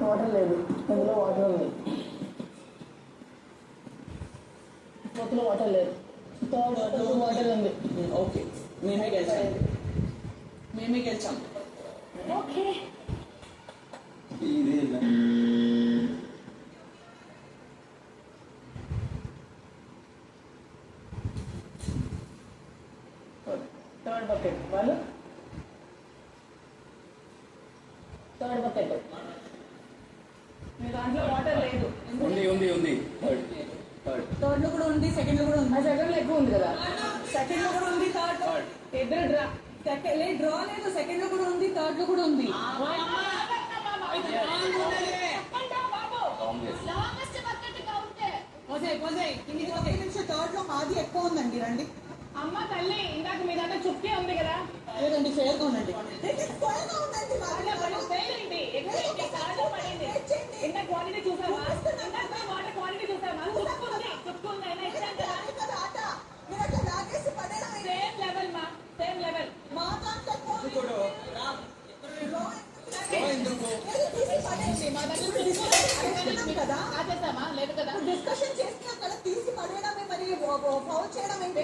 Water లేదు, ఇందులో water ఉంది. మొత్తం వాటర్ లేదు, వాటర్ ఉంది. ఓకే, మేమే గెలిచాం. మేమే గెలిచాం. ఓకే, థర్డ్ బకెట్ వాళ్ళు, థర్డ్ బకెట్. మీ దాంట్లో వాటర్ లేదు. ఉంది థర్డ్ లో కూడా ఉంది, సెకండ్ లో కూడా ఉంది. సెకండ్ లో ఎక్కువ ఉంది కదా. సెకండ్ లో కూడా ఉంది, థర్డ్ ఇద్దరు డ్రా. సెకండ్ డ్రా లేదు, సెకండ్ లో కూడా ఉంది, థర్డ్ లో కూడా ఉంది. థర్డ్ లో మాది ఎక్కువ ఉందండి. రండి. అమ్మ తల్లి, ఇందాక మీ దాంట్లో చుక్కే ఉంది కదా. లేదండి, ఫేర్ గా ఉందండి. ఇంత క్వాలిటీ చూసావా? వాటర్ క్వాలిటీ చూసావా? చుక్కు ఉంది అయినా ఇచ్చాను కదా. సేమ్ లెవెల్ మా, సేమ్ లెవెల్. డిస్కషన్ చేస్తున్నాం కదా, తీసి పడేయడమే మరి ఫౌల్ చేయడం ఏంటి?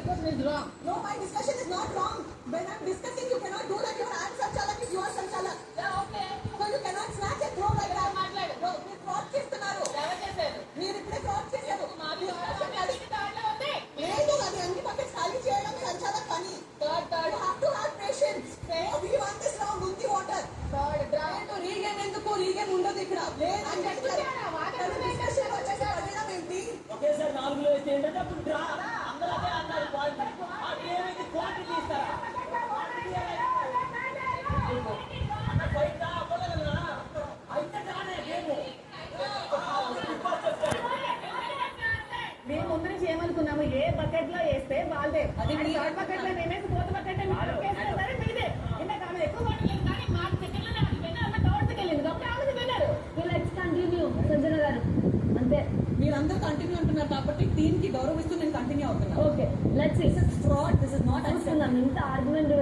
Discussion is wrong. No, my discussion is not wrong. When I'm discussing, you cannot do that. Your hands are chalak if you are chalak. Yeah, okay. So you cannot snatch and throw like that. మాట్లాడు. No, మీరు fraud చేస్తున్నారు. ఎవరు చేశారు? మీరు ఇప్పుడే fraud చేశారు. Discussion అది- దాంట్లో ఉంది. లేదు, అది అన్ని పక్కన ఖాళీ చేయడం మీరు అంచాలా పని. Third You have to have patience. We want this round ఉంది water. రీగేమ్ ఎందుకు? రీగేమ్ ఉండదు ఇక్కడ. డిస్కషన్ వచ్చేసి పడేయడం ఏంటి? ఒకేసారి 4 వేస్తే ఏంటంటే అప్పుడు డ్రా. అందరూ అదే అన్నారు, క్వాలిటీ. ఆ ఏమైంది? క్వాలిటీ ఇస్తారా? బయట అవ్వలేదా? అయితే డ్రానే గేమ్. మేము ముందు నుంచి ఏమనుకున్నాము, ఏ బకెట్ లో వేస్తే వాళ్ళదే. అది థర్డ్ బకెట్ లో మేమేసి ఫోర్త్ బకెట్ సరే మీదే. ఇందాక ఆమె ఎక్కువ వాటర్ లేదు కానీ మా సెకండ్ లోనే ఆమె విన్నారు, ఆమె థర్డ్కి వెళ్ళింది కాబట్టి ఆమె విన్నారు. లెట్స్ కంటిన్యూ సంజన గారు. అంతే, మీరందరూ కంటిన్యూ అంటున్నారు కాబట్టి టీమ్ కి గౌరవిస్తూ నేను కంటిన్యూ అవుతున్నాను. Okay let's this is fraud, this is not చూస్తున్నాం. ఇంత ఆర్గ్యుమెంట్